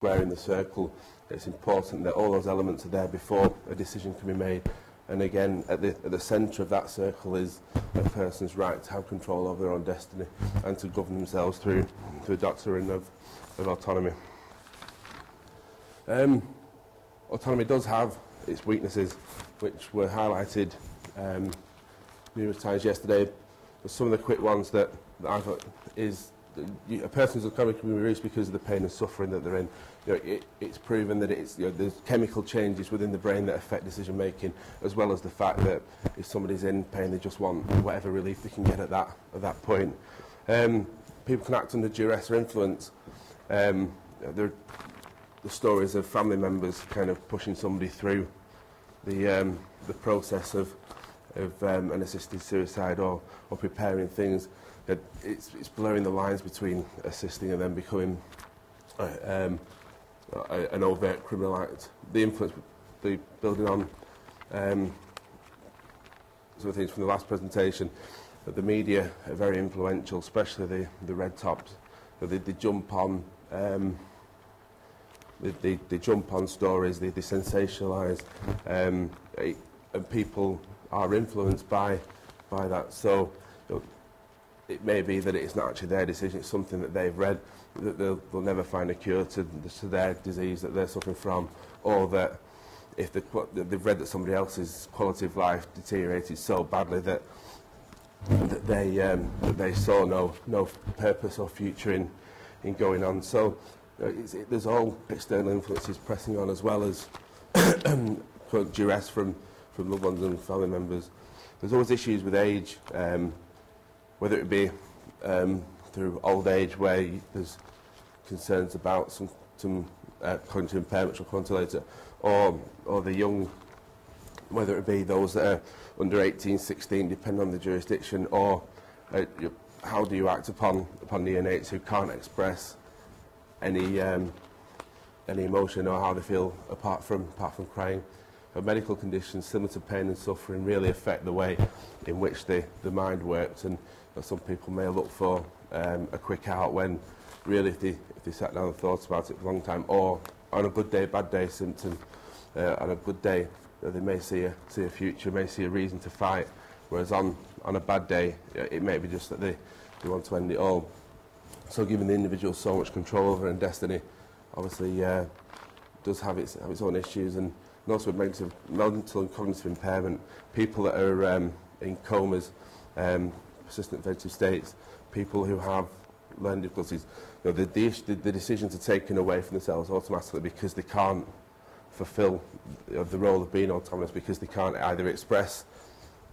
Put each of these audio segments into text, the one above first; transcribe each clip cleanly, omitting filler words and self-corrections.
squaring the circle. It's important that all those elements are there before a decision can be made. And again, at the centre of that circle is a person's right to have control over their own destiny and to govern themselves through the doctrine of autonomy. Autonomy does have its weaknesses, which were highlighted numerous times yesterday. But some of the quick ones that I thought is a person's autonomy can be reduced because of the pain and suffering that they're in. It's proven that there's chemical changes within the brain that affect decision making, as well as the fact that if somebody's in pain, they just want whatever relief they can get at that point. People can act under duress or influence. The stories of family members kind of pushing somebody through the process of an assisted suicide or preparing things. It's blurring the lines between assisting and then becoming an overt criminal act. The influence, building on some of the things from the last presentation, that the media are very influential, especially the red tops. They jump on they jump on stories, they sensationalise, and people are influenced by that. So it may be that it's not actually their decision, it's something that they've read, that they'll never find a cure to their disease that they're suffering from, or that if they've read that somebody else's quality of life deteriorated so badly that they saw no purpose or future in going on. So there's all external influences pressing on, as well as duress from loved ones and family members. There's always issues with age, whether it be through old age, where there's concerns about some cognitive impairment, which we'll come on to later, or the young, whether it be those that are under 18, 16, depending on the jurisdiction, or how do you act upon neonates who can't express any emotion or how they feel apart from crying. Medical conditions similar to pain and suffering really affect the way in which the mind works, and some people may look for a quick out when really if they sat down and thought about it for a long time, or on a good day, bad day symptom, on a good day they may see a future, may see a reason to fight, whereas on a bad day it may be just that they want to end it all. So giving the individual so much control over their destiny obviously does have its own issues. And also with mental and cognitive impairment, people that are in comas, persistent vegetative states, people who have learning difficulties, the decisions are taken away from themselves automatically because they can't fulfil the role of being autonomous, because they can't either express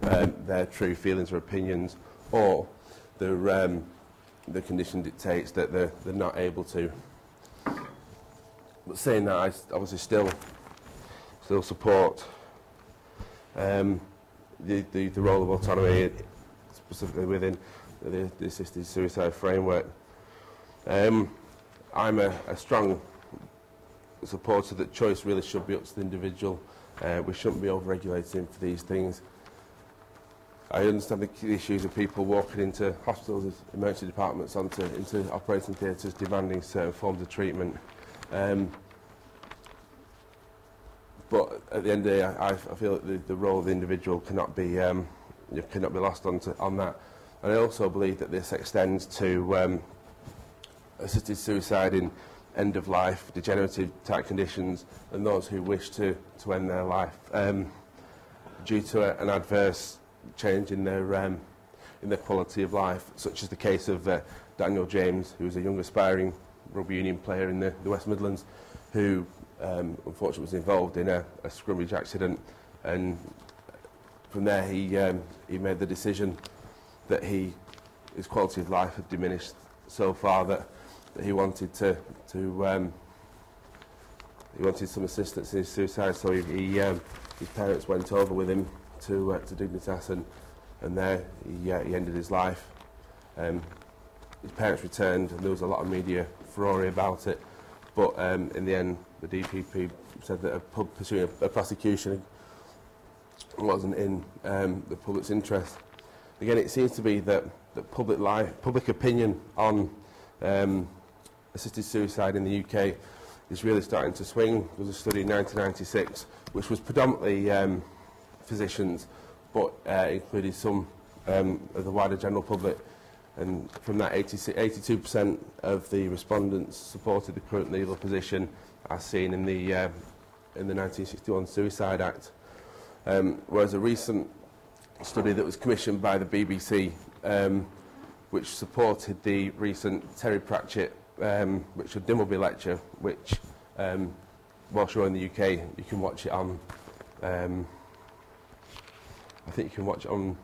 their true feelings or opinions, or the condition dictates that they're not able to. But saying that, I obviously still support the role of autonomy, specifically within the assisted suicide framework. I'm a strong supporter that choice really should be up to the individual. We shouldn't be over-regulating for these things. I understand the issues of people walking into hospitals, emergency departments, into operating theatres demanding certain forms of treatment. But at the end of the day, I feel that the role of the individual cannot be lost on that. And I also believe that this extends to assisted suicide in end-of-life, degenerative type conditions, and those who wish to end their life due to an adverse change in their quality of life, such as the case of Daniel James, who was a young aspiring rugby union player in the West Midlands, who unfortunately was involved in a scrummage accident, and from there he made the decision that his quality of life had diminished so far that he wanted he wanted some assistance in his suicide. So his parents went over with him to Dignitas, and there he ended his life. His parents returned, and there was a lot of media furore about it, but in the end the DPP said that pursuing a prosecution wasn't in the public's interest. Again, it seems to be that public opinion on assisted suicide in the UK is really starting to swing. There was a study in 1996 which was predominantly physicians, but included some of the wider general public, and from that 82% of the respondents supported the current legal position as seen in the 1961 Suicide Act. Whereas a recent study that was commissioned by the BBC, which supported the recent Terry Pratchett Richard Dimbleby lecture, which whilst you're in the UK you can watch it on I think you can watch it on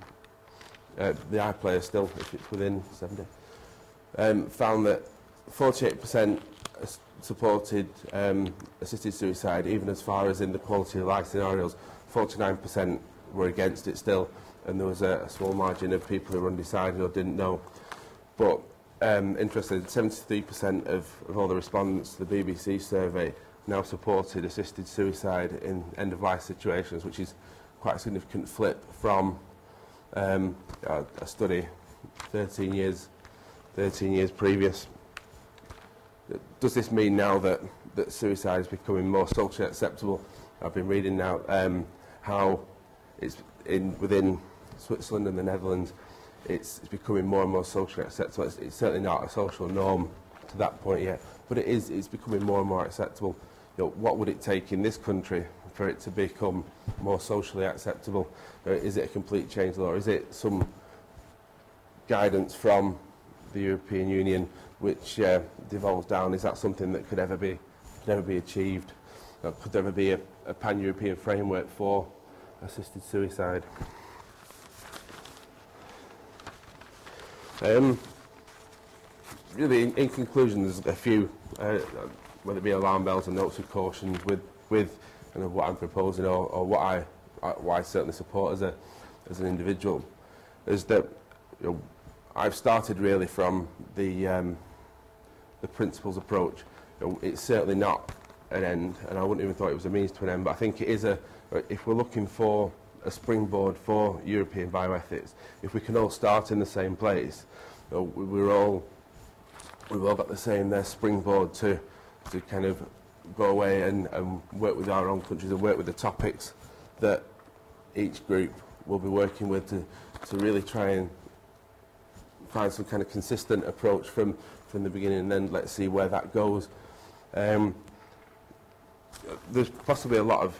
the iPlayer still if it's within 7 days, found that 48% supported assisted suicide, even as far as in the quality of life scenarios. 49% were against it still, and there was a small margin of people who were undecided or didn't know. But interestingly, 73% of all the respondents to the BBC survey now supported assisted suicide in end-of-life situations, which is quite a significant flip from a study 13 years previous. Does this mean now that suicide is becoming more socially acceptable? I've been reading now how it's within Switzerland and the Netherlands, it's becoming more and more socially acceptable. It's certainly not a social norm to that point yet, but it's becoming more and more acceptable. You know, what would it take in this country for it to become more socially acceptable? Is it a complete change, or is it some guidance from the European Union which devolves down? Is that something that could ever be achieved? Could there ever be a pan-European framework for assisted suicide? Really, in conclusion, there's a few, whether it be alarm bells or notes of caution with kind of what I'm proposing, or what I certainly support as an individual, is that, you know, I've started really from the principles approach. You know, it's certainly not an end, and I wouldn't even thought it was a means to an end, but I think it is if we're looking for a springboard for European bioethics, if we can all start in the same place, you know, we've all got the same springboard to kind of go away and work with our own countries and work with the topics that each group will be working with to really try and find some kind of consistent approach from the beginning, and then let's see where that goes. There's possibly a lot of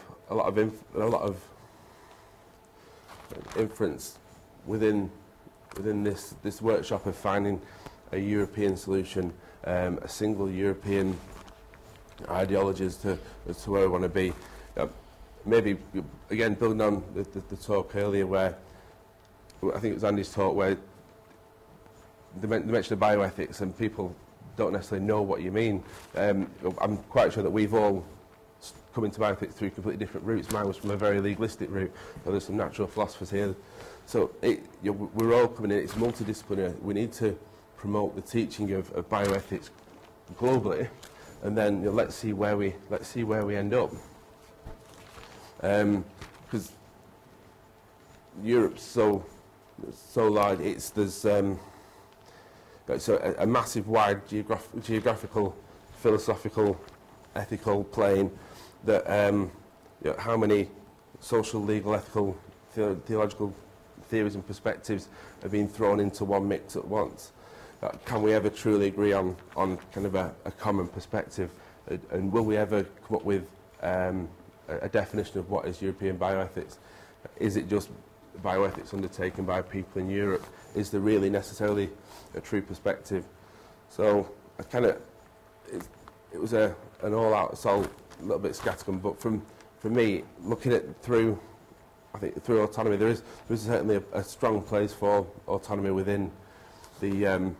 inference within this workshop of finding a European solution, a single European ideology as to where we want to be. Maybe again building on the talk earlier, where I think it was Andy's talk, where they mentioned of bioethics and people don't necessarily know what you mean. I'm quite sure that we've all come into bioethics through completely different routes. Mine was from a very legalistic route, but there's some natural philosophers here. So we're all coming in, it's multidisciplinary. We need to promote the teaching of bioethics globally, and then let's see where we end up. Because Europe's so large, there's a massive, wide geographical, philosophical, ethical plane that how many social, legal, ethical, theological theories and perspectives are being thrown into one mix at once. Can we ever truly agree on kind of a common perspective? And will we ever come up with a definition of what is European bioethics? Is it just bioethics undertaken by people in Europe? Is there really necessarily a true perspective? So I kind of, it was an all-out assault, a little bit scattergun, but for me, looking at through autonomy, there is certainly a strong place for autonomy within the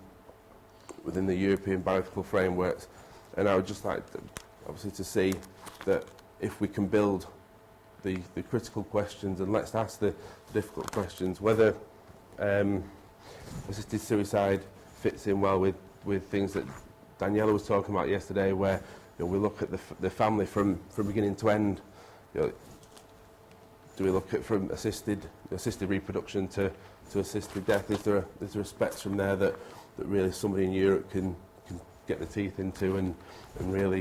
European bioethical frameworks, and I would just like obviously to see that if we can build the critical questions, and let's ask the difficult questions, whether assisted suicide fits in well with things that Daniela was talking about yesterday, where we look at the family from beginning to end. Do we look at from assisted reproduction to assisted death? Is there a spectrum there that really somebody in Europe can get the teeth into and really